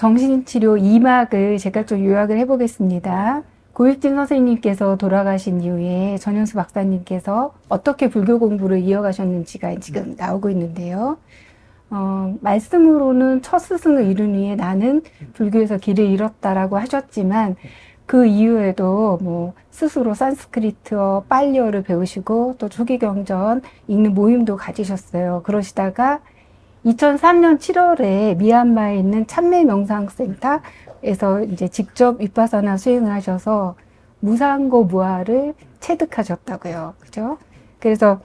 정신치료 2막을 제가 좀 요약을 해보겠습니다. 고익진 선생님께서 돌아가신 이후에 전현수 박사님께서 어떻게 불교 공부를 이어가셨는지가 지금 나오고 있는데요. 말씀으로는 첫 스승을 이룬 후에 나는 불교에서 길을 잃었다라고 하셨지만 그 이후에도 뭐 스스로 산스크리트어, 빨리어를 배우시고 또 초기경전 읽는 모임도 가지셨어요. 그러시다가 2003년 7월에 미얀마에 있는 참매명상센터에서 이제 직접 윗바사나 수행을 하셔서 무상고 무아를 체득하셨다고요. 그죠? 그래서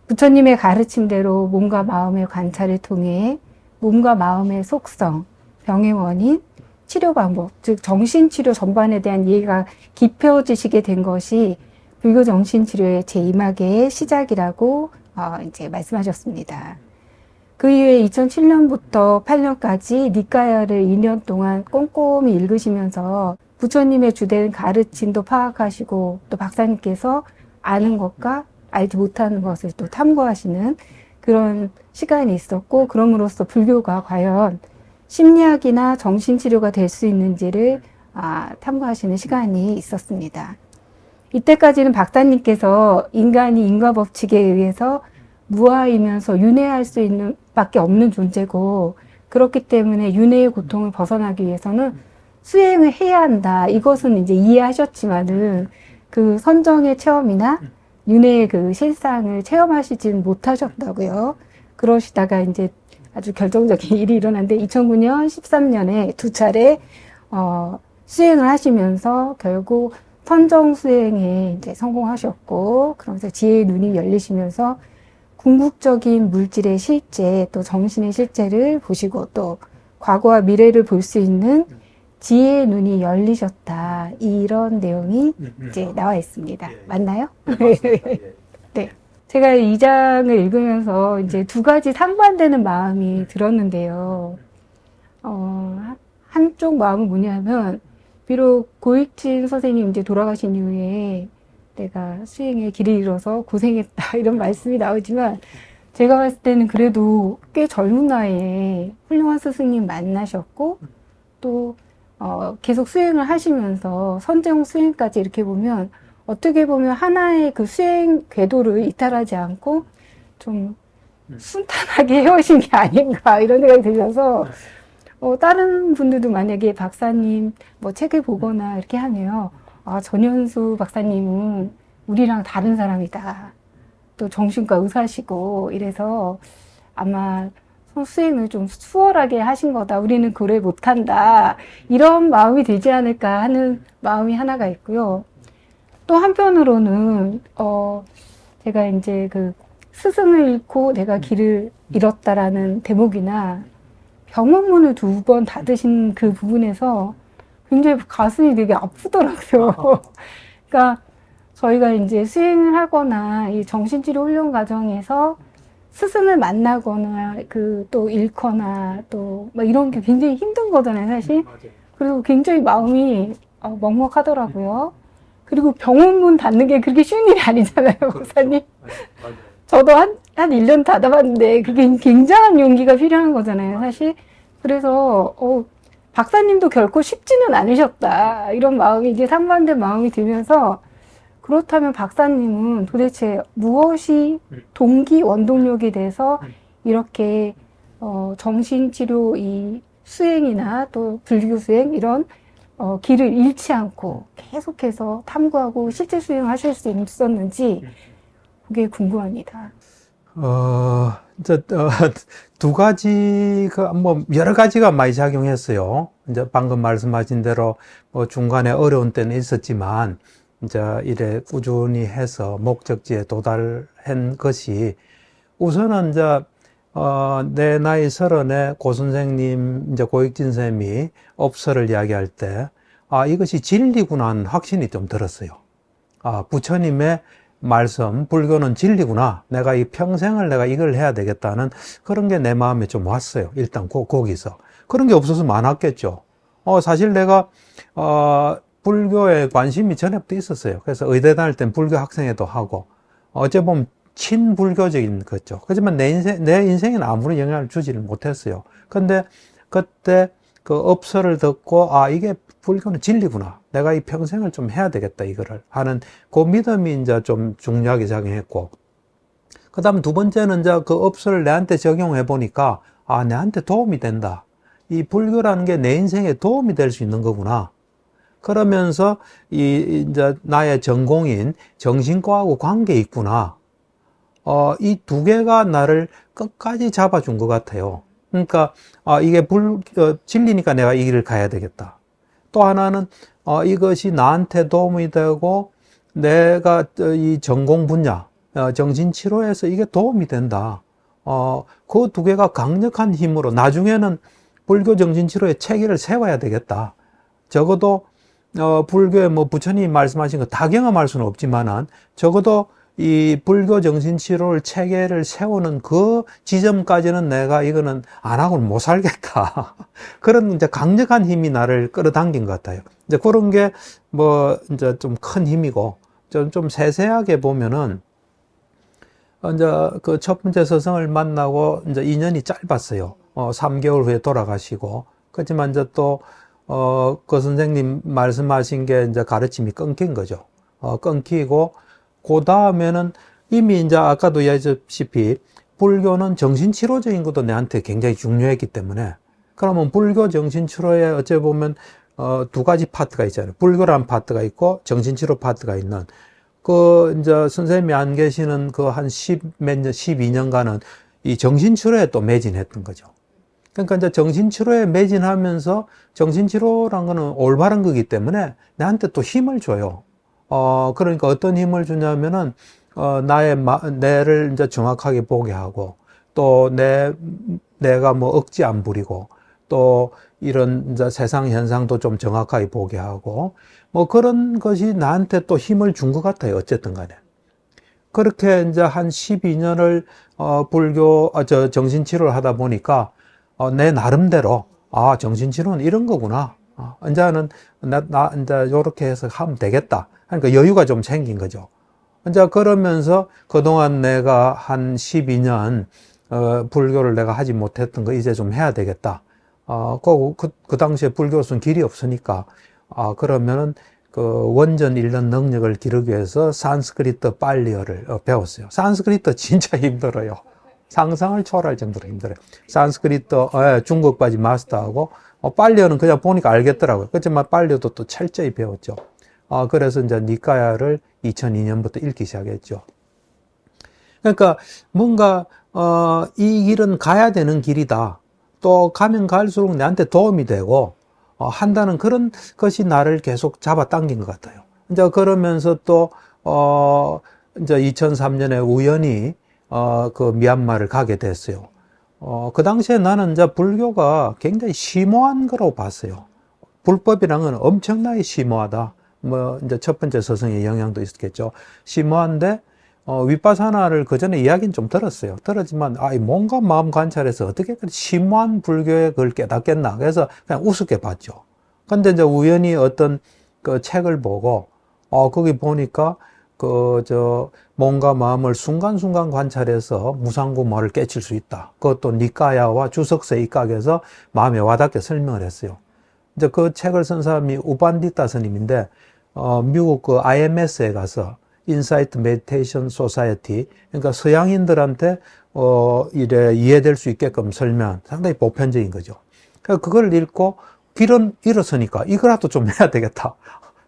부처님의 가르침대로 몸과 마음의 관찰을 통해 몸과 마음의 속성, 병의 원인, 치료 방법, 즉 정신치료 전반에 대한 이해가 깊어지시게 된 것이 불교 정신치료의 제2막의 시작이라고 이제 말씀하셨습니다. 그 이후에 2007년부터 8년까지 니까야를 2년 동안 꼼꼼히 읽으시면서 부처님의 주된 가르침도 파악하시고 또 박사님께서 아는 것과 알지 못하는 것을 또 탐구하시는 그런 시간이 있었고, 그럼으로써 불교가 과연 심리학이나 정신치료가 될 수 있는지를 탐구하시는 시간이 있었습니다. 이때까지는 박사님께서 인간이 인과법칙에 의해서 무아이면서 윤회할 수 있는 밖에 없는 존재고, 그렇기 때문에 윤회의 고통을 벗어나기 위해서는 수행을 해야 한다. 이것은 이제 이해하셨지만은 그 선정의 체험이나 윤회의 그 실상을 체험하시진 못하셨다고요. 그러시다가 이제 아주 결정적인 일이 일어났는데 2009년, 13년에 두 차례 수행을 하시면서 결국 선정 수행에 이제 성공하셨고, 그러면서 지혜의 눈이 열리시면서 궁극적인 물질의 실제, 또 정신의 실제를 보시고 또 과거와 미래를 볼 수 있는 지혜의 눈이 열리셨다. 이런 내용이 이제 나와 있습니다. 맞나요? 네, 맞습니다. 네. 제가 이 장을 읽으면서 이제 두 가지 상반되는 마음이 들었는데요. 한쪽 마음은 뭐냐면, 비록 고익진 선생님 이제 돌아가신 이후에 내가 수행의 길을 잃어서 고생했다 이런 말씀이 나오지만, 제가 봤을 때는 그래도 꽤 젊은 나이에 훌륭한 스승님 만나셨고 또 계속 수행을 하시면서 선정 수행까지 이렇게 보면 어떻게 보면 하나의 그 수행 궤도를 이탈하지 않고 좀 순탄하게 해오신 게 아닌가 이런 생각이 들면서 다른 분들도 만약에 박사님 뭐 책을 보거나 이렇게 하면 전현수 박사님은 우리랑 다른 사람이다. 또 정신과 의사시고 이래서 아마 수행을 좀 수월하게 하신 거다. 우리는 그래 못한다. 이런 마음이 들지 않을까 하는 마음이 하나가 있고요. 또 한편으로는 제가 이제 그 스승을 잃고 내가 길을 잃었다라는 대목이나 병원문을 2번 닫으신 그 부분에서 굉장히 가슴이 되게 아프더라고요. 그러니까 저희가 이제 수행을 하거나 이 정신치료 훈련 과정에서 스승을 만나거나 또 잃거나 또 막 이런 게 굉장히 힘든 거잖아요, 사실. 그리고 굉장히 마음이 먹먹하더라고요. 그리고 병원문 닫는 게 그렇게 쉬운 일이 아니잖아요, 목사님. 저도 한 1년 닫아봤는데 그게 굉장한 용기가 필요한 거잖아요, 사실. 그래서 박사님도 결코 쉽지는 않으셨다. 이런 마음이 이제 상반된 마음이 들면서, 그렇다면 박사님은 도대체 무엇이 동기, 원동력이 돼서 이렇게 정신치료 이 수행이나 또 불교 수행 이런 길을 잃지 않고 계속해서 탐구하고 실제 수행하실 수 있었는지 그게 궁금합니다. 이제 두 가지가 뭐 여러 가지가 많이 작용했어요. 이제 방금 말씀하신 대로 뭐 중간에 어려운 때는 있었지만 이제 이래 꾸준히 해서 목적지에 도달한 것이, 우선은 이제 내 나이 30에 고 선생님, 이제 고익진 쌤이 업설을 이야기할 때 이것이 진리구나 하는 확신이 좀 들었어요. 부처님의 말씀, 불교는 진리구나. 내가 이 평생을 내가 이걸 해야 되겠다는 그런 게 내 마음에 좀 왔어요. 일단 거기서. 그런 게 없어서 많았겠죠. 사실 내가 불교에 관심이 전에부터 있었어요. 그래서 의대 다닐 땐 불교 학생회도 하고, 어째 보면 친불교적인 거죠. 하지만 내 인생에는 아무런 영향을 주지를 못했어요. 근데 그때 그 업설을 듣고, 아, 이게 불교는 진리구나. 내가 이 평생을 좀 해야 되겠다, 이거를 하는 그 믿음이 이제 좀 중요하게 작용했고. 그 다음 두 번째는 이제 그 업설을 내한테 적용해 보니까, 아, 내한테 도움이 된다. 이 불교라는 게 내 인생에 도움이 될 수 있는 거구나. 그러면서 이제 나의 전공인 정신과하고 관계 있구나. 이 두 개가 나를 끝까지 잡아준 것 같아요. 그러니까, 이게 진리니까 내가 이 길을 가야 되겠다. 또 하나는, 이것이 나한테 도움이 되고, 내가 이 전공 분야, 정신치료에서 이게 도움이 된다. 그 두 개가 강력한 힘으로 나중에는 불교 정신치료의 체계를 세워야 되겠다. 적어도, 불교의 뭐 부처님이 말씀하신 거 다 경험할 수는 없지만은, 적어도 이 불교 정신치료를 체계를 세우는 그 지점까지는 내가 이거는 안 하고는 못 살겠다. 그런 이제 강력한 힘이 나를 끌어당긴 것 같아요. 이제 그런 게 뭐 이제 좀 큰 힘이고, 좀 세세하게 보면은, 이제 그 첫 번째 스승을 만나고 이제 인연이 짧았어요. 3개월 후에 돌아가시고. 그렇지만 이제 또, 그 선생님 말씀하신 게 이제 가르침이 끊긴 거죠. 끊기고, 그 다음에는 이미 이제 아까도 얘기했다시피 불교는 정신치료적인 것도 내한테 굉장히 중요했기 때문에 그러면 불교 정신치료에 어찌 보면 두 가지 파트가 있잖아요. 불교란 파트가 있고 정신치료 파트가 있는 그 이제 선생님이 안 계시는 그 한 10몇 년, 12년간은 이 정신치료에 또 매진했던 거죠. 그러니까 이제 정신치료에 매진하면서 정신치료란 거는 올바른 거기 때문에 나한테 또 힘을 줘요. 그러니까 어떤 힘을 주냐면은, 내를 이제 정확하게 보게 하고, 또 내가 뭐 억지 안 부리고, 또 이런 이제 세상 현상도 좀 정확하게 보게 하고, 뭐 그런 것이 나한테 또 힘을 준 것 같아요. 어쨌든 간에. 그렇게 이제 한 12년을, 정신치료를 하다 보니까, 내 나름대로, 정신치료는 이런 거구나. 이제는, 이제 요렇게 해서 하면 되겠다. 그러니까 여유가 좀 생긴 거죠. 이제 그러면서 그동안 내가 한 12년, 불교를 내가 하지 못했던 거 이제 좀 해야 되겠다. 그 당시에 불교수는 길이 없으니까, 그러면은 그 원전 읽는 능력을 기르기 위해서 산스크리트 빨리어를 배웠어요. 산스크리트 진짜 힘들어요. 상상을 초월할 정도로 힘들어요. 산스크리트, 중국까지 마스터하고, 빨리어는 그냥 보니까 알겠더라고요. 그렇지만 빨리어도 또 철저히 배웠죠. 그래서 이제 니까야를 2002년부터 읽기 시작했죠. 그러니까 뭔가, 이 길은 가야 되는 길이다. 또 가면 갈수록 내한테 도움이 되고, 한다는 그런 것이 나를 계속 잡아당긴 것 같아요. 이제 그러면서 또, 이제 2003년에 우연히, 그 미얀마를 가게 됐어요. 그 당시에 나는 이제 불교가 굉장히 심오한 거라고 봤어요. 불법이란 건 엄청나게 심오하다. 뭐, 이제 첫 번째 스승의 영향도 있었겠죠. 심오한데, 위파사나를 그 전에 이야기는 좀 들었어요. 들었지만, 뭔가 마음 관찰해서 어떻게 그렇게 심오한 불교에 그걸 깨닫겠나. 그래서 그냥 우습게 봤죠. 근데 이제 우연히 어떤 그 책을 보고, 거기 보니까, 몸과 마음을 순간순간 관찰해서 무상고모를 깨칠 수 있다. 그것도 니까야와 주석세 입각에서 마음에 와닿게 설명을 했어요. 이제 그 책을 쓴 사람이 우반디타 스님인데, 미국 그 IMS에 가서 인사이트 메디테이션 소사이어티, 그러니까 서양인들한테 이래 이해될 수 있게끔 설명, 상당히 보편적인 거죠. 그러니까 그걸 읽고 길은 잃었으니까 이거라도 좀 해야 되겠다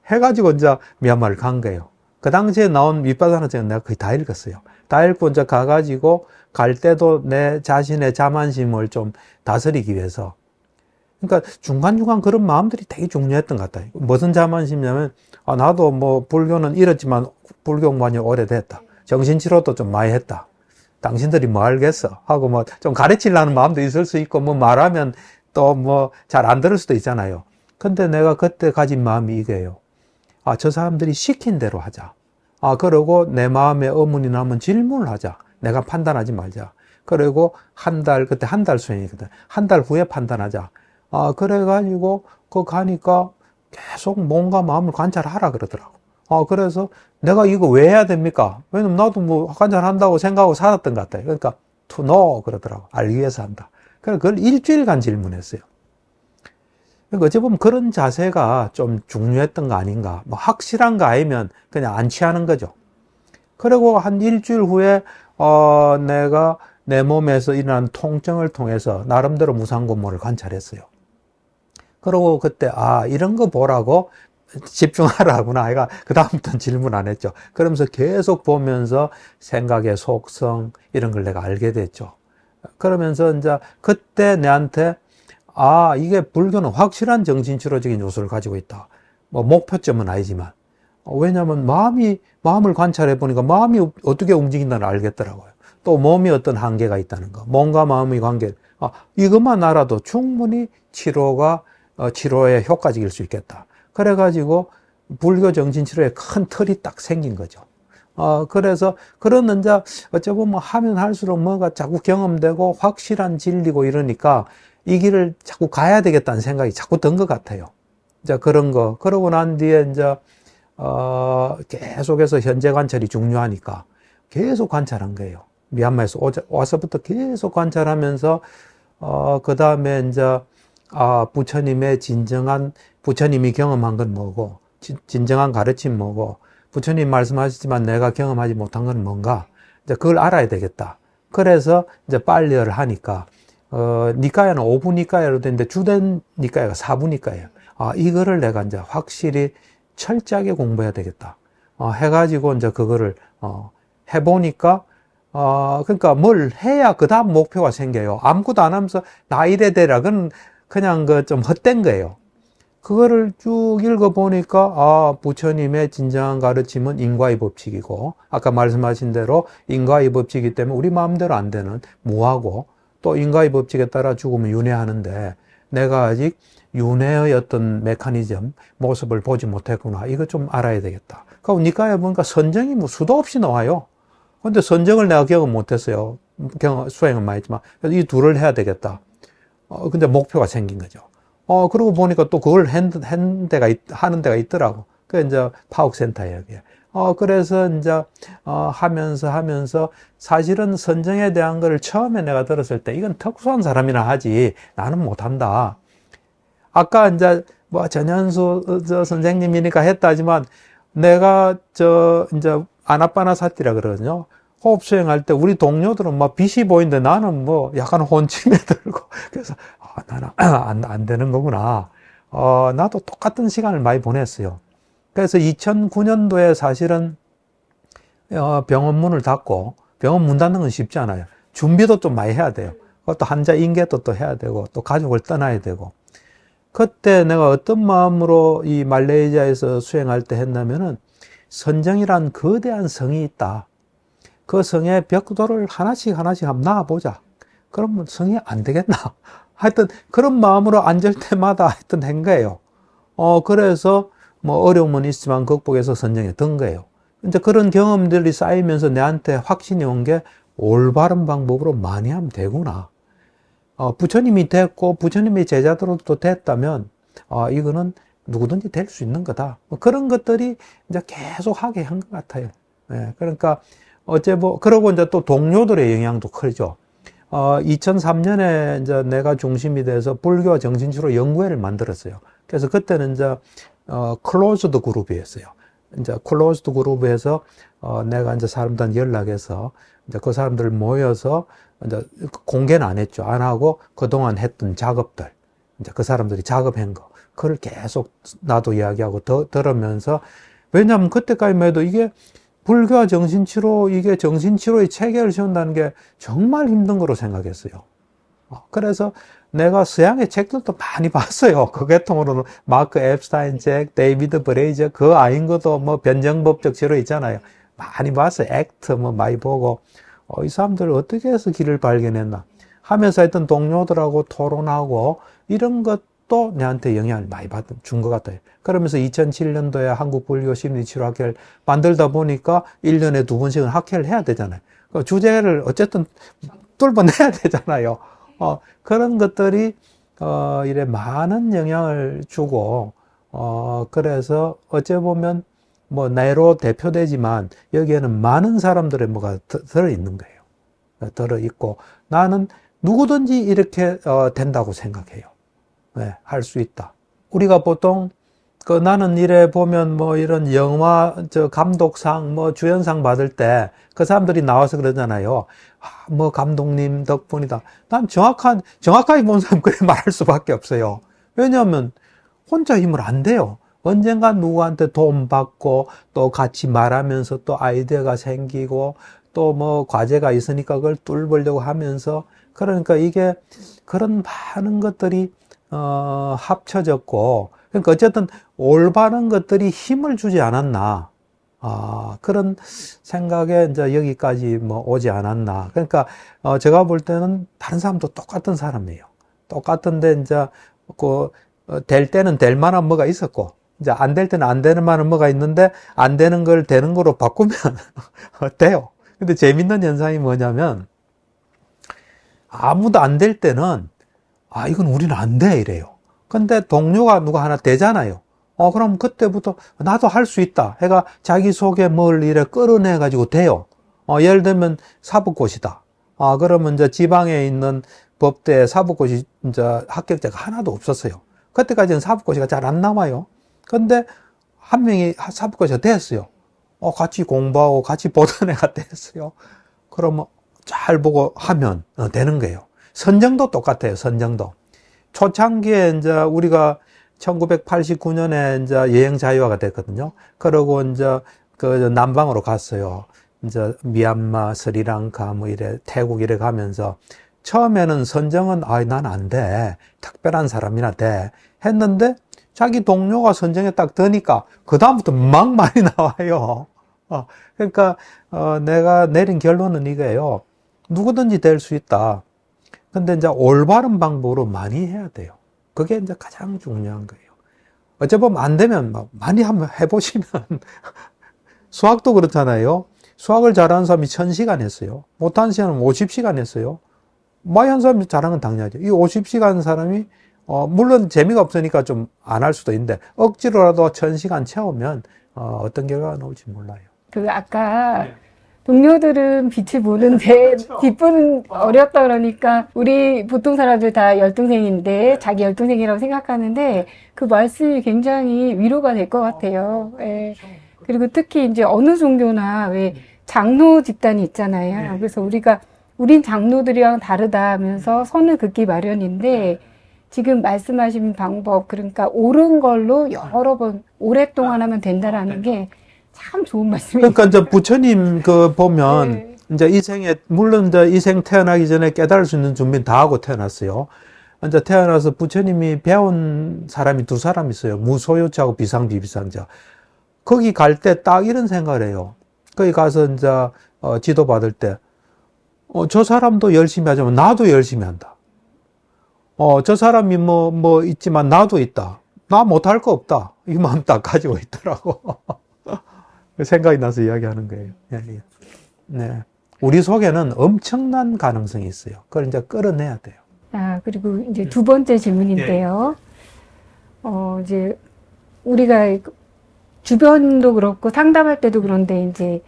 해가지고 이제 미얀마를 간 거예요. 그 당시에 나온 위파사나 책은 내가 거의 다 읽었어요. 다 읽고 이제 가가지고 갈 때도 내 자신의 자만심을 좀 다스리기 위해서. 그러니까 중간중간 그런 마음들이 되게 중요했던 것 같아요. 무슨 자만심이냐면, 나도 뭐 불교는 잃었지만 불교 공부한 지 오래됐다. 정신치료도 좀 많이 했다. 당신들이 뭐 알겠어? 하고 뭐 좀 가르치려는 마음도 있을 수 있고, 뭐 말하면 또 뭐 잘 안 들을 수도 있잖아요. 근데 내가 그때 가진 마음이 이거예요. 저 사람들이 시킨 대로 하자. 그러고 내 마음에 의문이 나면 질문을 하자. 내가 판단하지 말자. 그리고 그때 한 달 수행이거든. 한 달 후에 판단하자. 그래가지고, 가니까 계속 몸과 마음을 관찰하라 그러더라고. 그래서 내가 이거 왜 해야 됩니까? 왜냐면 나도 뭐 관찰한다고 생각하고 살았던 것 같아요. 그러니까, to know 그러더라고. 알기 위해서 한다. 그래서 그걸 일주일간 질문했어요. 그러니까 어찌 보면 그런 자세가 좀 중요했던 거 아닌가. 뭐 확실한 거 아니면 그냥 안 취하는 거죠. 그리고 한 일주일 후에 내가 내 몸에서 일어난 통증을 통해서 나름대로 무상고물을 관찰했어요. 그리고 그때 이런 거 보라고 집중하라구나. 아이가 그다음부터는 질문 안 했죠. 그러면서 계속 보면서 생각의 속성 이런 걸 내가 알게 됐죠. 그러면서 이제 그때 내한테 이게 불교는 확실한 정신치료적인 요소를 가지고 있다. 뭐 목표점은 아니지만 왜냐하면 마음을 관찰해 보니까 마음이 어떻게 움직인다는 걸 알겠더라고요. 또 몸이 어떤 한계가 있다는 거, 몸과 마음의 관계, 이것만 알아도 충분히 치료에 효과적일 수 있겠다. 그래가지고 불교 정신치료에 큰 틀이 딱 생긴 거죠. 그래서 그런 이제 어쩌면 하면 할수록 뭐가 자꾸 경험되고 확실한 진리고 이러니까 이 길을 자꾸 가야 되겠다는 생각이 자꾸 든 것 같아요. 이제 그런 거 그러고 난 뒤에 이제 계속해서 현재 관찰이 중요하니까 계속 관찰한 거예요. 미얀마에서 와서부터 계속 관찰하면서 그 다음에 이제 부처님이 경험한 건 뭐고 진정한 가르침 뭐고 부처님 말씀하시지만 내가 경험하지 못한 건 뭔가 이제 그걸 알아야 되겠다. 그래서 이제 빨리를 하니까 니까야는 5부 니까야로 되는데 주된 니까야가 4부 니까야예요. 이거를 내가 이제 확실히 철저하게 공부해야 되겠다. 해가지고 이제 그거를 해보니까 그러니까 뭘 해야 그 다음 목표가 생겨요. 아무것도 안 하면서 나 이래 되라. 그건 그냥 좀 헛된 거예요. 그거를 쭉 읽어보니까 부처님의 진정한 가르침은 인과의 법칙이고 아까 말씀하신 대로 인과의 법칙이기 때문에 우리 마음대로 안 되는 무하고 또 인과의 법칙에 따라 죽으면 윤회하는데 내가 아직 윤회의 어떤 메커니즘, 모습을 보지 못했구나. 이거 좀 알아야 되겠다. 그리고 니까야 보니까 선정이 뭐 수도 없이 나와요. 근데 선정을 내가 경험 못했어요. 수행은 많이 했지만. 그래서 이 둘을 해야 되겠다. 근데 목표가 생긴 거죠. 그러고 보니까 또 그걸 하는 데가 있더라고. 그 이제 파옥센터에 여기. 그래서 이제 하면서 사실은 선정에 대한 거를 처음에 내가 들었을 때 이건 특수한 사람이나 하지 나는 못한다. 아까 이제 뭐 전현수 선생님이니까 했다지만 내가 이제 아나빠나사티라 그러거든요. 호흡 수행할 때 우리 동료들은 막 빛이 보이는데 나는 뭐 약간 혼침에 들고 그래서 나는 안 되는 거구나. 나도 똑같은 시간을 많이 보냈어요. 그래서 2009년도에 사실은 병원 문을 닫고 병원 문 닫는 건 쉽지 않아요. 준비도 좀 많이 해야 돼요. 그것도 환자 인계도 또 해야 되고 또 가족을 떠나야 되고 그때 내가 어떤 마음으로 이 말레이시아에서 수행할 때 했냐면은 선정이란 거대한 성이 있다. 그 성의 벽돌을 하나씩 한번 놔보자. 그러면 성이 안 되겠나? 하여튼 그런 마음으로 앉을 때마다 하여튼 한 거예요. 그래서 뭐 어려움은 있지만 극복해서 선정에 든 거예요. 이제 그런 경험들이 쌓이면서 내한테 확신이 온 게 올바른 방법으로 많이 하면 되구나. 부처님이 됐고 부처님의 제자들도 됐다면 이거는 누구든지 될 수 있는 거다. 뭐 그런 것들이 이제 계속 하게 한 것 같아요. 예, 그러니까 그러고 이제 또 동료들의 영향도 크죠. 2003년에 이제 내가 중심이 돼서 불교 정신치료 연구회를 만들었어요. 그래서 그때는 이제 클로즈드 그룹이었어요. 이제 클로즈드 그룹에서 내가 이제 사람들한테 연락해서 이제 그 사람들 모여서 이제 공개는 안 했죠. 안 하고 그동안 했던 작업들, 이제 그 사람들이 작업한 거, 그걸 계속 나도 이야기하고 들으면서 왜냐하면 그때까지만 해도 이게 불교와 정신치료, 이게 정신치료의 체계를 세운다는 게 정말 힘든 거로 생각했어요. 그래서 내가 서양의 책들도 많이 봤어요. 그 계통으로는 마크 앱스타인 책, 데이비드 브레이저, 그 아닌 것도 뭐 변정법적 치료 있잖아요. 많이 봤어요. 액트 뭐 많이 보고 이 사람들 어떻게 해서 길을 발견했나 하면서 했던 동료들하고 토론하고 이런 것도 내한테 영향을 많이 준 것 같아요. 그러면서 2007년도에 한국불교심리치료학회를 만들다 보니까 1년에 2번씩은 학회를 해야 되잖아요. 그 주제를 어쨌든 뚫어내야 되잖아요. 그런 것들이 이래 많은 영향을 주고 그래서 어째 보면 뭐 내로 대표되지만 여기에는 많은 사람들의 뭐가 들어있는 거예요. 들어있고 나는 누구든지 이렇게 된다고 생각해요. 네, 할 수 있다. 우리가 보통 나는 이래 보면 뭐 이런 영화 감독상 뭐 주연상 받을 때 그 사람들이 나와서 그러잖아요. 뭐 감독님 덕분이다. 난 정확하게 본 사람 그래 말할 수밖에 없어요. 왜냐하면 혼자 힘을 안 돼요. 언젠간 누구한테 도움 받고 또 같이 말하면서 또 아이디어가 생기고 또 뭐 과제가 있으니까 그걸 뚫으려고 하면서 그러니까 이게 그런 많은 것들이 합쳐졌고 그러니까 어쨌든 올바른 것들이 힘을 주지 않았나. 그런 생각에 이제 여기까지 뭐 오지 않았나. 그러니까, 제가 볼 때는 다른 사람도 똑같은 사람이에요. 똑같은데, 이제, 될 때는 될 만한 뭐가 있었고, 이제 안 될 때는 안 되는 만한 뭐가 있는데, 안 되는 걸 되는 거로 바꾸면 돼요. 근데 재밌는 현상이 뭐냐면, 아무도 안 될 때는, 이건 우리는 안 돼, 이래요. 근데 동료가 누가 하나 되잖아요. 그럼 그때부터 나도 할 수 있다. 해가 자기 속에 뭘 이래 끌어내가지고 돼요. 예를 들면 사법고시다. 그러면 이제 지방에 있는 법대 사법고시 이제 합격자가 하나도 없었어요. 그때까지는 사법고시가 잘 안 나와요. 근데 한 명이 사법고시가 됐어요. 같이 공부하고 같이 보던 애가 됐어요. 그러면 잘 보고 하면 되는 거예요. 선정도 똑같아요. 선정도. 초창기에 이제 우리가 1989년에 이제 여행 자유화가 됐거든요. 그러고 이제 남방으로 갔어요. 이제 미얀마, 스리랑카, 뭐 이래, 태국 이래 가면서 처음에는 선정은, 난 안 돼. 특별한 사람이나 돼. 했는데 자기 동료가 선정에 딱 드니까 그다음부터 막 많이 나와요. 그러니까, 내가 내린 결론은 이거예요. 누구든지 될 수 있다. 근데 이제 올바른 방법으로 많이 해야 돼요. 그게 이제 가장 중요한 거예요. 어찌 보면 안 되면 많이 한번 해보시면 수학도 그렇잖아요. 수학을 잘하는 사람이 1000시간 했어요. 못하는 시간은 50시간 했어요. 많이 한 사람이 잘하는 건 당연하죠. 이 50시간 사람이 물론 재미가 없으니까 좀 안 할 수도 있는데 억지로라도 1000시간 채우면 어떤 결과가 나올지 몰라요. 아까 동료들은 빛을 보는데 뒷부는 어렵다 그러니까 우리 보통 사람들 다 열등생인데 자기 열등생이라고 생각하는데 그 말씀이 굉장히 위로가 될 것 같아요. 예. 그리고 특히 이제 어느 종교나 왜 장로 집단이 있잖아요. 그래서 우린 장로들이랑 다르다 하면서 선을 긋기 마련인데 지금 말씀하신 방법 그러니까 옳은 걸로 여러 번 오랫동안 하면 된다라는 게 참 좋은 말씀이에요. 그러니까 이제 부처님 보면 이제 물론 이제 이 생 태어나기 전에 깨달을 수 있는 준비는 다 하고 태어났어요. 이제 태어나서 부처님이 배운 사람이 두 사람 있어요. 무소유자하고 비상비비상자. 거기 갈 때 딱 이런 생각을 해요. 거기 가서 이제 지도 받을 때 저 사람도 열심히 하지만 나도 열심히 한다. 저 사람이 뭐 있지만 나도 있다. 나 못할 거 없다. 이 마음 딱 가지고 있더라고. 생각이 나서 이야기하는 거예요. 네. 우리 속에는 엄청난 가능성이 있어요. 그걸 이제 끌어내야 돼요. 그리고 이제 두 번째 질문인데요. 이제 우리가 주변도 그렇고 상담할 때도 그런데 이제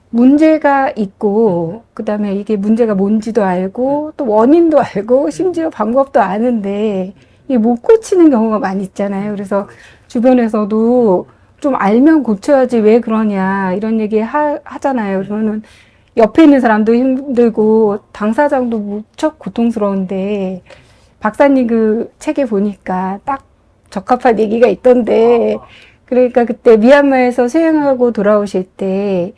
문제가 있고 그다음에 이게 문제가 뭔지도 알고 또 원인도 알고 심지어 방법도 아는데 이게 못 고치는 경우가 많이 있잖아요. 그래서 주변에서도 좀 알면 고쳐야지 왜 그러냐 이런 얘기 하잖아요. 그러면은 옆에 있는 사람도 힘들고 당사자도 무척 고통스러운데 박사님 그 책에 보니까 딱 적합한 얘기가 있던데 그러니까 그때 미얀마에서 수행하고 돌아오실 때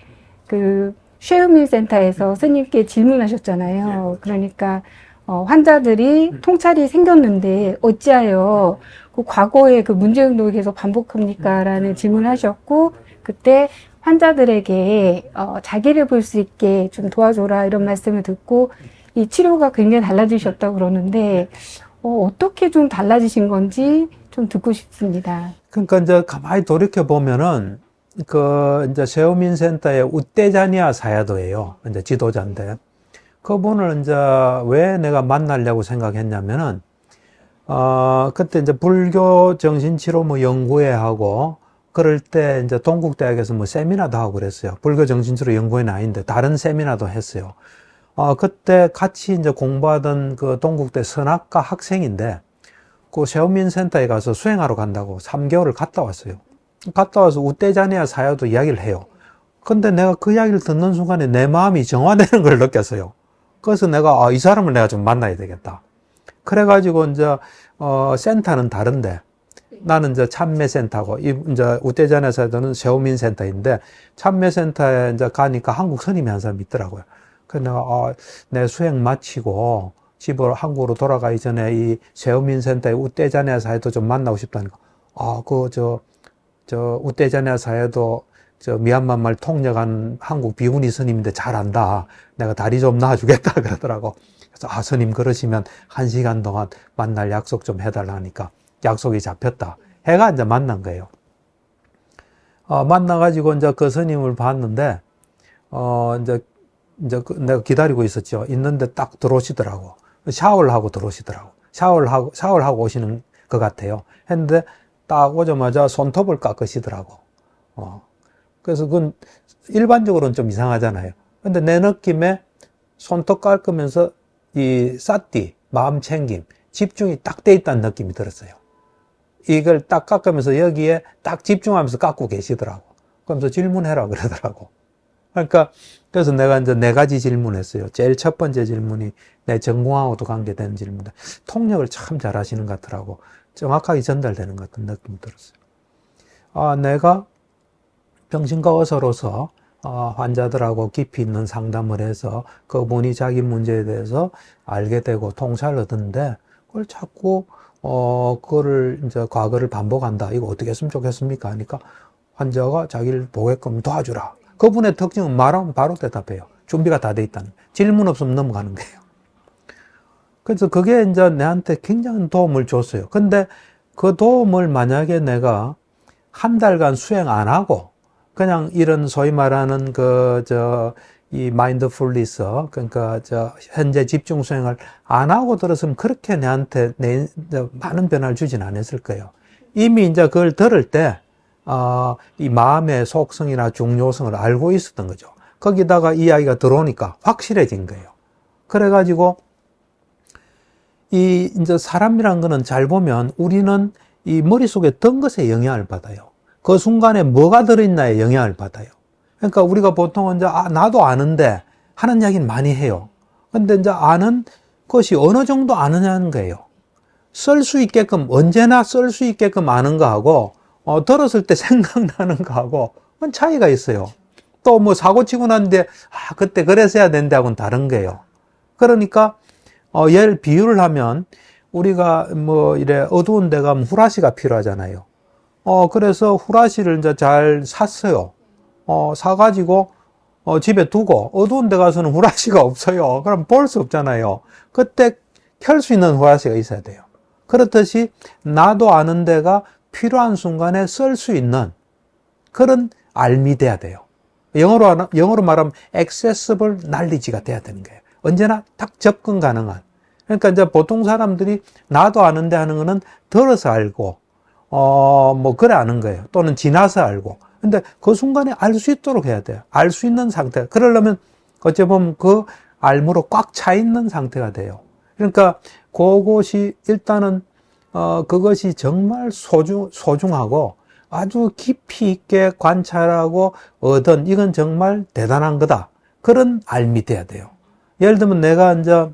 그 쉐우민 센터에서 스님께 질문하셨잖아요. 그러니까 환자들이 통찰이 생겼는데 어찌하여 그 과거에 그 문제 행동을 계속 반복합니까? 라는 질문을 하셨고 그때 환자들에게 자기를 볼 수 있게 좀 도와줘라 이런 말씀을 듣고 이 치료가 굉장히 달라지셨다고 그러는데 어떻게 좀 달라지신 건지 좀 듣고 싶습니다. 그러니까 이제 가만히 돌이켜 보면은 이제 셰오민 센터의 우떼자니아 사야도예요. 이제 지도자인데 그분을 이제 왜 내가 만나려고 생각했냐면은 그때 이제 불교 정신치료 뭐 연구회 하고 그럴 때 이제 동국대학에서 뭐 세미나도 하고 그랬어요. 불교 정신치료 연구회는 아닌데 다른 세미나도 했어요. 그때 같이 이제 공부하던 그 동국대 선악과 학생인데 그 세우민센터에 가서 수행하러 간다고 3개월을 갔다 왔어요. 갔다 와서 우떼자네아 사야도 이야기를 해요. 근데 내가 그 이야기를 듣는 순간에 내 마음이 정화되는 걸 느꼈어요. 그래서 내가, 이 사람을 내가 좀 만나야 되겠다. 그래가지고, 이제, 센터는 다른데, 나는 이제 참매센터고, 이제 우떼자네아 사야도는 세우민센터인데, 참매센터에 이제 가니까 한국 스님이 한 사람 있더라고요. 그래서 내가, 내 수행 마치고, 집으로, 한국으로 돌아가기 전에 이 세우민센터의 우떼자네아 사야도 좀 만나고 싶다니까, 우떼자네아 사야도 미얀마 말 통역한 한국 비구니 스님인데 잘 안다. 내가 다리 좀 놔주겠다 그러더라고. 그래서 스님 그러시면 1시간 동안 만날 약속 좀 해달라 하니까 약속이 잡혔다. 해가 이제 만난 거예요. 만나가지고 이제 그 스님을 봤는데, 내가 기다리고 있었죠. 있는데 딱 들어오시더라고. 샤워를 하고 들어오시더라고. 샤워를 하고 오시는 것 같아요. 했는데 딱 오자마자 손톱을 깎으시더라고. 그래서 그건 일반적으로는 좀 이상하잖아요. 근데 내 느낌에 손톱 깎으면서 이 사띠, 마음 챙김, 집중이 딱 돼 있다는 느낌이 들었어요. 이걸 딱 깎으면서 여기에 딱 집중하면서 깎고 계시더라고. 그러면서 질문해라 그러더라고. 그러니까 그래서 내가 이제 4가지 질문했어요. 제일 첫 번째 질문이 내 전공하고도 관계되는 질문인데 통역을 참 잘하시는 것 같더라고. 정확하게 전달되는 것 같은 느낌이 들었어요. 내가 정신과 의사로서 환자들하고 깊이 있는 상담을 해서 그분이 자기 문제에 대해서 알게 되고 통찰을 얻는데 그걸 자꾸 그거를 이제 과거를 반복한다. 이거 어떻게 했으면 좋겠습니까? 하니까 환자가 자기를 보게끔 도와주라. 그분의 특징은 말하면 바로 대답해요. 준비가 다 돼 있다는. 질문 없으면 넘어가는 거예요. 그래서 그게 이제 내한테 굉장히 도움을 줬어요. 근데 그 도움을 만약에 내가 한 달간 수행 안 하고 그냥 이런 소위 말하는 이 마인드풀리스, 그러니까 현재 집중 수행을 안 하고 들었으면 그렇게 내한테 많은 변화를 주진 않았을 거예요. 이미 이제 그걸 들을 때, 이 마음의 속성이나 중요성을 알고 있었던 거죠. 거기다가 이야기가 들어오니까 확실해진 거예요. 그래가지고, 이제 사람이란 거는 잘 보면 우리는 이 머릿속에 든 것에 영향을 받아요. 그 순간에 뭐가 들어있나에 영향을 받아요. 그러니까 우리가 보통은 이제, 나도 아는데 하는 이야기는 많이 해요. 근데 이제 아는 것이 어느 정도 아느냐는 거예요. 쓸 수 있게끔, 언제나 쓸 수 있게끔 아는 거하고, 들었을 때 생각나는 거하고, 그건 차이가 있어요. 또 뭐 사고 치고 났는데, 그때 그랬어야 되는데 하고는 다른 거예요. 그러니까, 비유를 하면, 우리가 이래 어두운 데 가면 후라시가 필요하잖아요. 그래서 후라시를 이제 잘 샀어요. 사가지고, 집에 두고, 어두운 데 가서는 후라시가 없어요. 그럼 볼 수 없잖아요. 그때 켤 수 있는 후라시가 있어야 돼요. 그렇듯이, 나도 아는 데가 필요한 순간에 쓸 수 있는 그런 알미 돼야 돼요. 영어로 말하면 accessible knowledge가 돼야 되는 거예요. 언제나 딱 접근 가능한. 그러니까 이제 보통 사람들이 나도 아는데 하는 거는 들어서 알고, 그래 아는 거예요. 또는 지나서 알고. 근데 그 순간에 알 수 있도록 해야 돼요. 알 수 있는 상태. 그러려면 어찌 보면 그 알무로 꽉 차 있는 상태가 돼요. 그러니까 그것이 일단은 그것이 정말 소중하고 아주 깊이 있게 관찰하고 얻은 이건 정말 대단한 거다. 그런 알미 돼야 돼요. 예를 들면 내가 이제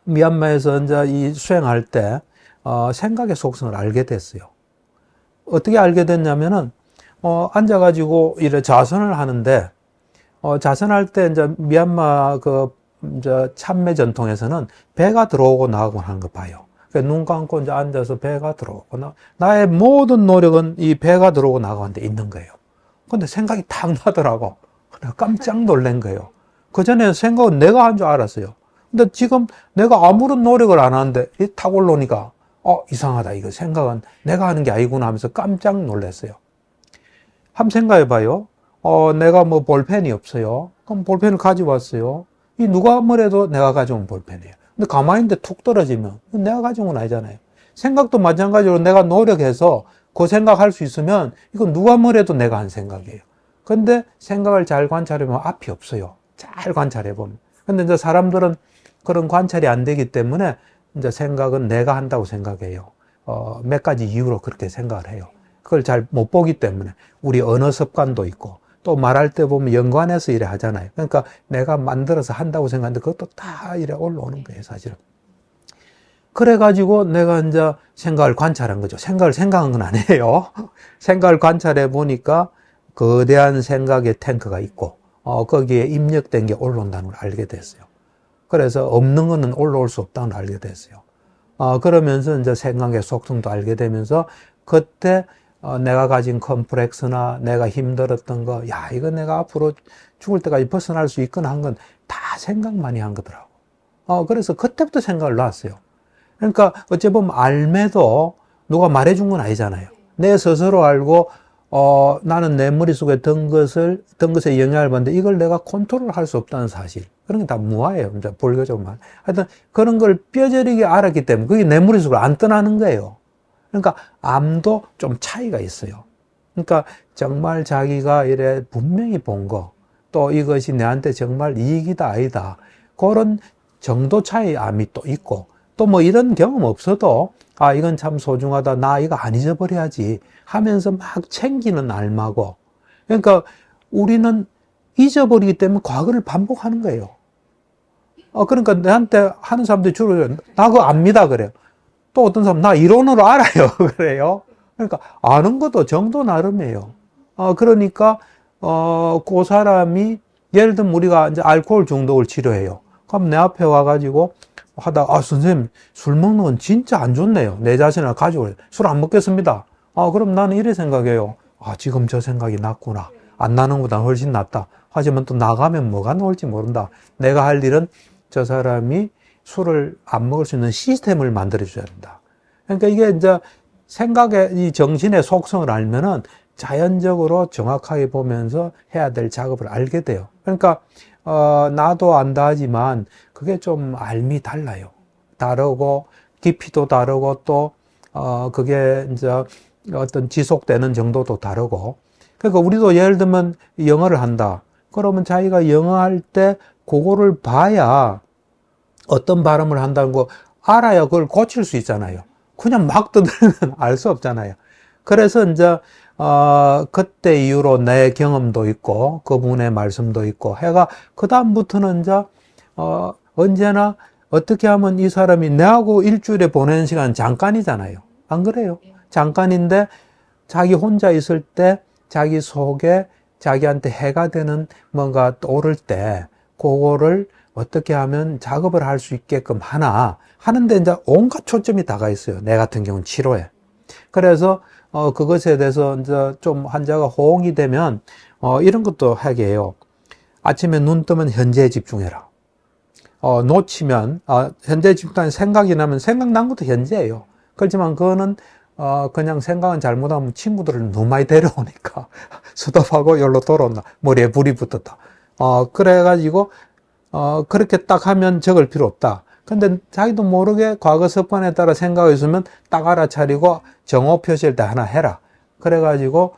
미얀마에서 이제 이 수행할 때 생각의 속성을 알게 됐어요. 어떻게 알게 됐냐면은 앉아가지고 이래 자선을 하는데 자선할 때 이제 미얀마 이제 참매 전통에서는 배가 들어오고 나가고 하는 거 봐요. 그러니까 눈 감고 이제 앉아서 배가 들어오고 나의 모든 노력은 이 배가 들어오고 나가는 데 있는 거예요. 근데 생각이 탁 나더라고. 내가 깜짝 놀란 거예요. 그 전에 생각은 내가 한 줄 알았어요. 근데 지금 내가 아무런 노력을 안 하는데 탁 올라오니까 이상하다. 이거 생각은 내가 하는 게 아니구나 하면서 깜짝 놀랐어요. 한번 생각해 봐요. 내가 볼펜이 없어요. 그럼 볼펜을 가지고 왔어요. 이 누가 뭐래도 내가 가져온 볼펜이에요. 근데 가만히 있는데 툭 떨어지면 내가 가져온 건 아니잖아요. 생각도 마찬가지로 내가 노력해서 그 생각할 수 있으면 이건 누가 뭐래도 내가 한 생각이에요. 근데 생각을 잘 관찰해보면 앞이 없어요. 잘 관찰해보면. 근데 이제 사람들은 그런 관찰이 안 되기 때문에 이제 생각은 내가 한다고 생각해요. 몇 가지 이유로 그렇게 생각을 해요. 그걸 잘 못 보기 때문에 우리 언어 습관도 있고 또 말할 때 보면 연관해서 이래 하잖아요. 그러니까 내가 만들어서 한다고 생각하는데 그것도 다 이래 올라오는 거예요, 사실은. 그래가지고 내가 이제 생각을 관찰한 거죠. 생각을 생각한 건 아니에요. 생각을 관찰해 보니까 거대한 생각의 탱크가 있고, 거기에 입력된 게 올라온다는 걸 알게 됐어요. 그래서 없는 거는 올라올 수 없다는 걸 알게 됐어요. 그러면서 이제 생각의 속성도 알게 되면서 그때 내가 가진 컴플렉스나 내가 힘들었던 거, 야, 이거 내가 앞으로 죽을 때까지 벗어날 수 있거나 한 건 다 생각만이 한 거더라고. 그래서 그때부터 생각을 놨어요. 그러니까 어찌 보면 알매도 누가 말해준 건 아니잖아요. 내 스스로 알고 나는 내 머릿속에 든 것에 영향을 받는데 이걸 내가 컨트롤 할 수 없다는 사실. 그런 게 다 무아예요. 이제 불교적으로 말. 하여튼 그런 걸 뼈저리게 알았기 때문에 그게 내 머릿속으로 안 떠나는 거예요. 그러니까 암도 좀 차이가 있어요. 그러니까 정말 자기가 이래 분명히 본 거, 또 이것이 내한테 정말 이익이다 아니다. 그런 정도 차이 암이 또 있고, 또 뭐 이런 경험 없어도 이건 참 소중하다. 나 이거 안 잊어버려야지 하면서 막 챙기는 알마고. 그러니까 우리는 잊어버리기 때문에 과거를 반복하는 거예요. 그러니까 내한테 하는 사람들이 주로 나 그거 압니다 그래요. 또 어떤 사람 나 이론으로 알아요 그래요. 그러니까 아는 것도 정도 나름이에요. 그러니까 그 사람이 예를 들면 우리가 이제 알코올 중독을 치료해요. 그럼 내 앞에 와가지고 하다 선생님 술 먹는 건 진짜 안 좋네요. 내 자신을 가지고 술 안 먹겠습니다. 그럼 나는 이래 생각해요. 지금 저 생각이 낫구나. 안 나는 것보다 훨씬 낫다. 하지만 또 나가면 뭐가 나올지 모른다. 내가 할 일은 저 사람이 술을 안 먹을 수 있는 시스템을 만들어 줘야 된다. 그러니까 이게 이제 생각의 이 정신의 속성을 알면은 자연적으로 정확하게 보면서 해야 될 작업을 알게 돼요. 그러니까 나도 안다 하지만 그게 좀 알미 달라요. 다르고 깊이도 다르고 또 그게 이제 어떤 지속되는 정도도 다르고. 그러니까 우리도 예를 들면 영어를 한다. 그러면 자기가 영어 할 때 그거를 봐야 어떤 발음을 한다는 거 알아야 그걸 고칠 수 있잖아요. 그냥 막 떠들면 알 수 없잖아요. 그래서 이제 그때 이후로 내 경험도 있고 그분의 말씀도 있고 해가 그 다음부터는 이제 언제나 어떻게 하면 이 사람이 내하고 일주일에 보내는 시간 잠깐이잖아요. 안 그래요? 잠깐인데 자기 혼자 있을 때 자기 속에 자기한테 해가 되는 뭔가 떠오를 때 그거를 어떻게 하면 작업을 할 수 있게끔 하는데 이제 온갖 초점이 다가 있어요. 내 같은 경우는 치료에. 그래서 그것에 대해서 이제 좀 환자가 호응이 되면 이런 것도 하게 해요. 아침에 눈 뜨면 현재에 집중해라. 놓치면 현재에 집중하는 생각이 나면 생각난 것도 현재예요. 그렇지만 그거는 그냥 생각은 잘못하면 친구들을 너무 많이 데려오니까 스톱하고 여기로 돌아온다. 머리에 불이 붙었다. 그래가지고 그렇게 딱 하면 적을 필요 없다. 근데 자기도 모르게 과거 습관에 따라 생각이 있으면 딱 알아차리고 정오 표시일 때 하나 해라. 그래가지고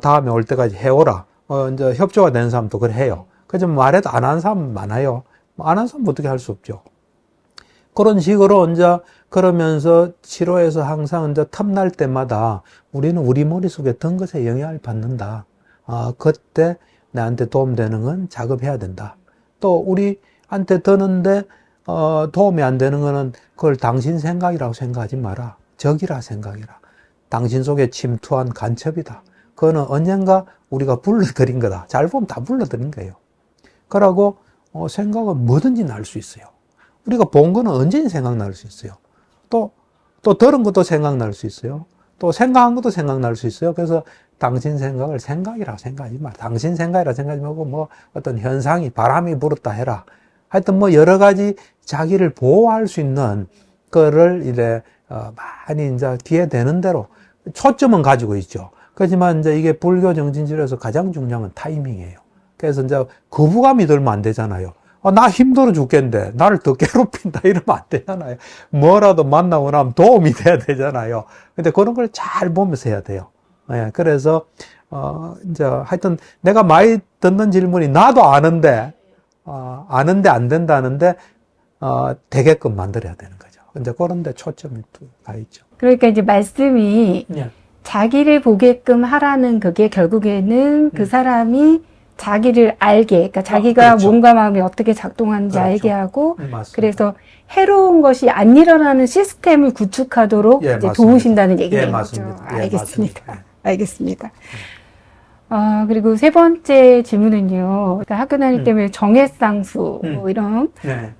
다음에 올 때까지 해오라. 이제 협조가 되는 사람도 그래 해요. 그지만 말해도 안 하는 사람 많아요. 안 하는 사람 어떻게 할 수 없죠. 그런 식으로 이제 그러면서 치료에서 항상 이제 틈날 때마다 우리는 우리 머릿속에 든 것에 영향을 받는다. 그때 나한테 도움되는 건 작업해야 된다. 또 우리한테 드는데 도움이 안 되는 거는 그걸 당신 생각이라고 생각하지 마라. 적이라 생각이라. 당신 속에 침투한 간첩이다. 그거는 언젠가 우리가 불러들인 거다. 잘 보면 다 불러들인 거예요. 그러고 생각은 뭐든지 날 수 있어요. 우리가 본 거는 언제든 생각날 수 있어요. 또 들은 것도 생각날 수 있어요. 또 생각한 것도 생각날 수 있어요. 그래서 당신 생각을 생각이라고 생각하지 마. 당신 생각이라고 생각하지 말고 뭐 어떤 현상이 바람이 불었다 해라. 하여튼 뭐 여러 가지 자기를 보호할 수 있는 거를 이래 많이 이제 뒤에 되는 대로 초점은 가지고 있죠. 그렇지만 이제 이게 불교 정신치료에서 가장 중요한 건 타이밍이에요. 그래서 이제 거부감이 들면 안 되잖아요. 나 힘들어 죽겠는데 나를 더 괴롭힌다 이러면 안 되잖아요. 뭐라도 만나고 나면 도움이 돼야 되잖아요. 근데 그런 걸 잘 보면서 해야 돼요. 예, 그래서 이제 하여튼 내가 많이 듣는 질문이 나도 아는데 안 된다는데 되게끔 만들어야 되는 거죠. 이제 그런 데 초점이 또 가 있죠. 그러니까 이제 말씀이 예. 자기를 보게끔 하라는 그게 결국에는 그 사람이 자기를 알게, 그러니까 자기가 그렇죠. 몸과 마음이 어떻게 작동하는지 그렇죠. 알게 하고, 맞습니다. 그래서 해로운 것이 안 일어나는 시스템을 구축하도록 예, 이제 맞습니다. 도우신다는 얘기네요. 예, 그죠? 맞습니다. 예, 알겠습니다. 맞습니다. 예. 알겠습니다. 그리고 세 번째 질문은요. 그러니까 학교 다닐 때 왜 정해쌍수, 뭐 이런, 네.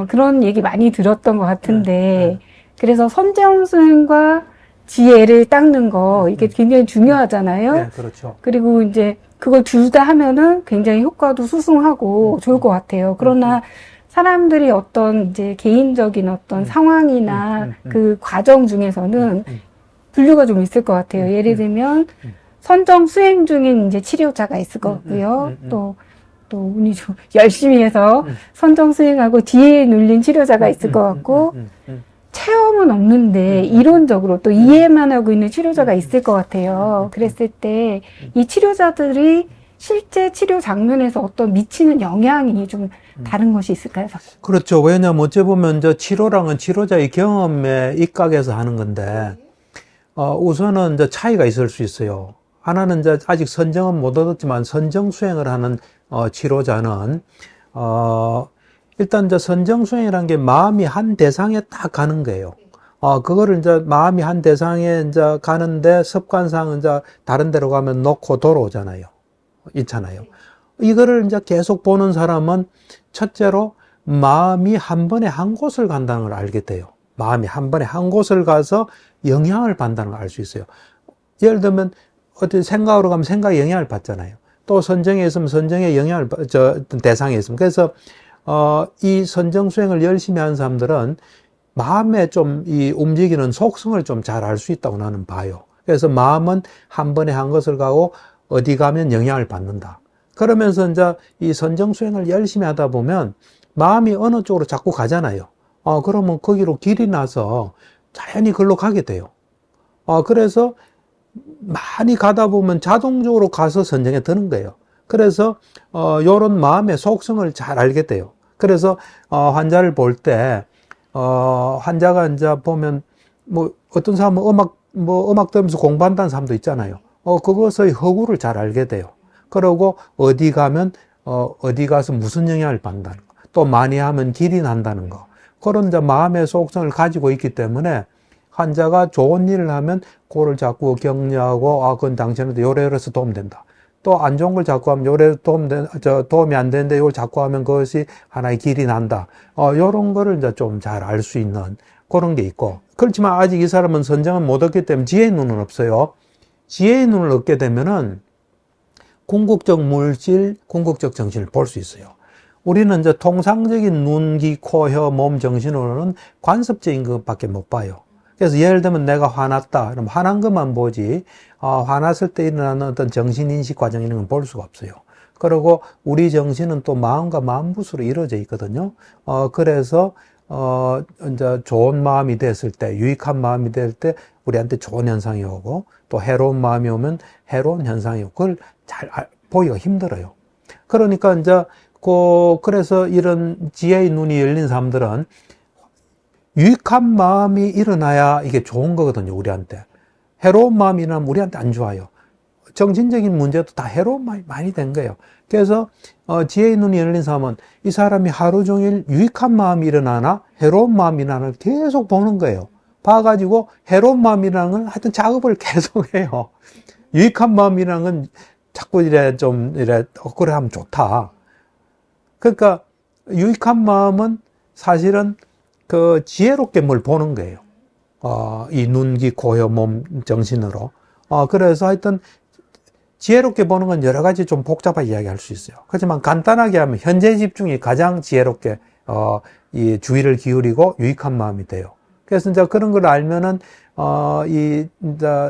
그런 얘기 많이 들었던 것 같은데, 네. 그래서 선정수행과 지혜를 닦는 거, 이게 굉장히 중요하잖아요. 네, 그렇죠. 그리고 이제 그걸 둘 다 하면은 굉장히 효과도 수승하고 좋을 것 같아요. 그러나 사람들이 어떤 이제 개인적인 어떤 상황이나 그 과정 중에서는 분류가 좀 있을 것 같아요. 예를 들면 선정 수행 중인 이제 치료자가 있을 것 같고요. 또 운이 좀 열심히 해서 선정 수행하고 지혜에 눌린 치료자가 있을 것 같고, 체험은 없는데 이론적으로 또 이해만 하고 있는 치료자가 있을 것 같아요. 그랬을 때 이 치료자들이 실제 치료 장면에서 어떤 미치는 영향이 좀 다른 것이 있을까요? 그렇죠. 왜냐면 어찌 보면 저 치료랑은 치료자의 경험에 입각해서 하는 건데, 우선은 이제 차이가 있을 수 있어요. 하나는 이제 아직 선정은 못 얻었지만 선정 수행을 하는 치료자는 일단 이제 선정 수행이라는 게 마음이 한 대상에 딱 가는 거예요. 그거를 이제 마음이 한 대상에 이제 가는데 습관상 이제 다른 데로 가면 놓고 돌아오잖아요. 있잖아요. 이거를 이제 계속 보는 사람은 첫째로 마음이 한 번에 한 곳을 간다는 걸 알게 돼요. 마음이 한 번에 한 곳을 가서 영향을 받는다는 걸 알 수 있어요. 예를 들면 어떤 생각으로 가면 생각에 영향을 받잖아요. 또 선정에 있으면 선정에 영향을 어떤 대상에 있으면. 그래서 이 선정 수행을 열심히 하는 사람들은 마음에 좀 이 움직이는 속성을 좀 잘 알 수 있다고 나는 봐요. 그래서 마음은 한 번에 한 것을 가고 어디 가면 영향을 받는다. 그러면서 이제 이 선정 수행을 열심히 하다 보면 마음이 어느 쪽으로 자꾸 가잖아요. 그러면 거기로 길이 나서 자연히 글로 가게 돼요. 그래서 많이 가다 보면 자동적으로 가서 선정에 드는 거예요. 그래서 요런 마음의 속성을 잘 알게 돼요. 그래서 환자를 볼 때 환자가 이제 보면 뭐 어떤 사람은 음악 들으면서 공부한다는 사람도 있잖아요. 그것의 허구를 잘 알게 돼요. 그러고 어디 가면 어디 가서 무슨 영향을 받는다는 거, 또 많이 하면 길이 난다는 거, 그런 이제 마음의 속성을 가지고 있기 때문에 환자가 좋은 일을 하면 그거를 자꾸 격려하고 그건 당신한테 요래요래서 도움된다. 또 안 좋은 걸 자꾸 하면 요래 도움이 안 되는데 이걸 자꾸 하면 그것이 하나의 길이 난다. 요런 거를 이제 좀 잘 알 수 있는 그런 게 있고. 그렇지만 아직 이 사람은 선정을 못 얻기 때문에 지혜의 눈은 없어요. 지혜의 눈을 얻게 되면은 궁극적 물질, 궁극적 정신을 볼 수 있어요. 우리는 이제 통상적인 눈, 귀, 코, 혀, 몸, 정신으로는 관습적인 것밖에 못 봐요. 그래서 예를 들면 내가 화났다. 그럼 화난 것만 보지, 화났을 때 일어나는 어떤 정신인식 과정 이런 건 볼 수가 없어요. 그리고 우리 정신은 또 마음과 마음붓으로 이루어져 있거든요. 그래서, 이제 좋은 마음이 됐을 때, 유익한 마음이 될 때 우리한테 좋은 현상이 오고, 또 해로운 마음이 오면 해로운 현상이 오고, 그걸 잘 보기가 힘들어요. 그러니까 이제, 그래서 이런 지혜의 눈이 열린 사람들은 유익한 마음이 일어나야 이게 좋은 거거든요, 우리한테. 해로운 마음이 일어나면 우리한테 안 좋아요. 정신적인 문제도 다 해로운 마음이 많이 된 거예요. 그래서 지혜의 눈이 열린 사람은 이 사람이 하루 종일 유익한 마음이 일어나나 해로운 마음이 일어나나 계속 보는 거예요. 봐가지고 해로운 마음이 일어나는 건 하여튼 작업을 계속 해요. 유익한 마음이 일어나는 건 자꾸 그래 하면 좋다. 그러니까 유익한 마음은 사실은 그 지혜롭게 뭘 보는 거예요. 이 눈, 귀, 코, 혀, 몸, 정신으로. 그래서 하여튼 지혜롭게 보는 건 여러 가지 좀 복잡하게 이야기할 수 있어요. 그렇지만 간단하게 하면 현재 집중이 가장 지혜롭게 이 주의를 기울이고 유익한 마음이 돼요. 그래서 이제 그런 걸 알면은 이제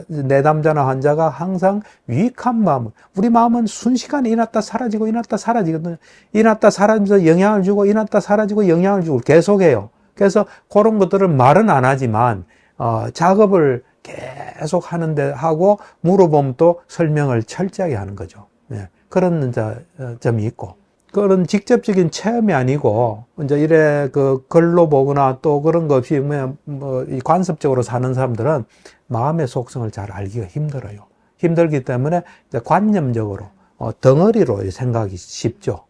내담자나 환자가 항상 유익한 마음, 우리 마음은 순식간에 일어났다 사라지고 일어났다 사라지거든요. 일어났다 사라지면서 영향을 주고 일어났다 사라지고 영향을 주고 계속해요. 그래서 그런 것들을 말은 안 하지만 작업을 계속 하는데 하고 물어보면 또 설명을 철저하게 하는 거죠. 예, 그런 이제 점이 있고. 그런 직접적인 체험이 아니고, 이제 이래 그 글로 보거나 또 그런 거 없이 이 관습적으로 사는 사람들은 마음의 속성을 잘 알기가 힘들어요. 힘들기 때문에 이제 관념적으로, 덩어리로 생각이 쉽죠.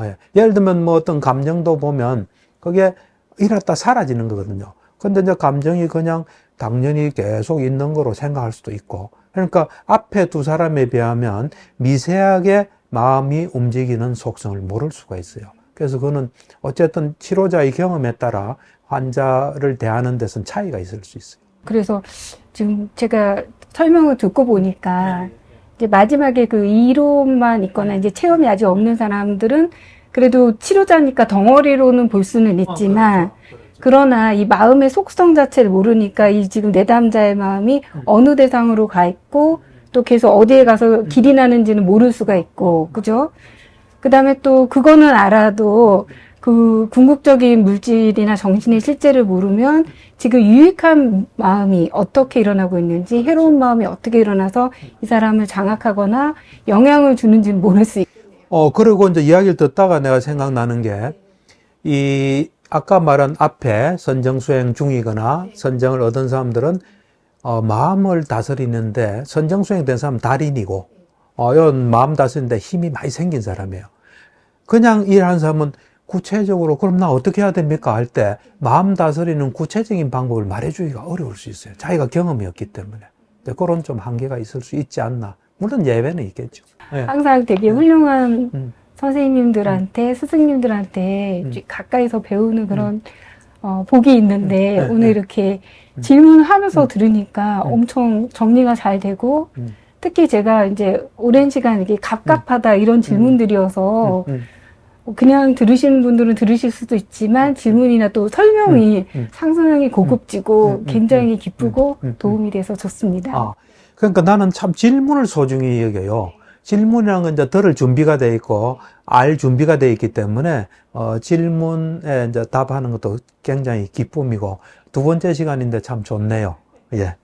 예. 예를 들면 뭐 어떤 감정도 보면 그게 이랬다 사라지는 거거든요. 근데 이제 감정이 그냥 당연히 계속 있는 거로 생각할 수도 있고. 그러니까 앞에 두 사람에 비하면 미세하게 마음이 움직이는 속성을 모를 수가 있어요. 그래서 그거는 어쨌든 치료자의 경험에 따라 환자를 대하는 데서는 차이가 있을 수 있어요. 그래서 지금 제가 설명을 듣고 보니까 이제 마지막에 그 이론만 있거나 이제 체험이 아직 없는 사람들은 그래도 치료자니까 덩어리로는 볼 수는 있지만 그러나 이 마음의 속성 자체를 모르니까 이 지금 내담자의 마음이 어느 대상으로 가 있고 또 계속 어디에 가서 길이 나는지는 모를 수가 있고, 그죠? 그 다음에 또 그거는 알아도 그 궁극적인 물질이나 정신의 실제를 모르면 지금 유익한 마음이 어떻게 일어나고 있는지, 해로운 마음이 어떻게 일어나서 이 사람을 장악하거나 영향을 주는지는 모를 수 있고. 그리고 이제 이야기를 듣다가 내가 생각나는 게, 아까 말한 앞에 선정수행 중이거나 선정을 얻은 사람들은 마음을 다스리는데 선정수행 된 사람은 달인이고, 이런 마음 다스리는데 힘이 많이 생긴 사람이에요. 그냥 일하는 사람은 구체적으로 그럼 나 어떻게 해야 됩니까? 할 때 마음 다스리는 구체적인 방법을 말해주기가 어려울 수 있어요. 자기가 경험이 없기 때문에. 그런 좀 한계가 있을 수 있지 않나. 물론 예외는 있겠죠. 네. 항상 되게 훌륭한 선생님들한테, 스승님들한테 가까이서 배우는 그런 복이 있는데 오늘 이렇게 질문하면서 들으니까 엄청 정리가 잘 되고 특히 제가 이제 오랜 시간 이게 갑갑하다 이런 질문들이어서 그냥 들으시는 분들은 들으실 수도 있지만 질문이나 또 설명이 상상이 고급지고 굉장히 기쁘고 도움이 돼서 좋습니다. 그러니까 나는 참 질문을 소중히 여겨요. 질문이라는 건 이제 들을 준비가 돼 있고 알 준비가 돼 있기 때문에 질문에 이제 답하는 것도 굉장히 기쁨이고 두 번째 시간인데 참 좋네요. 예.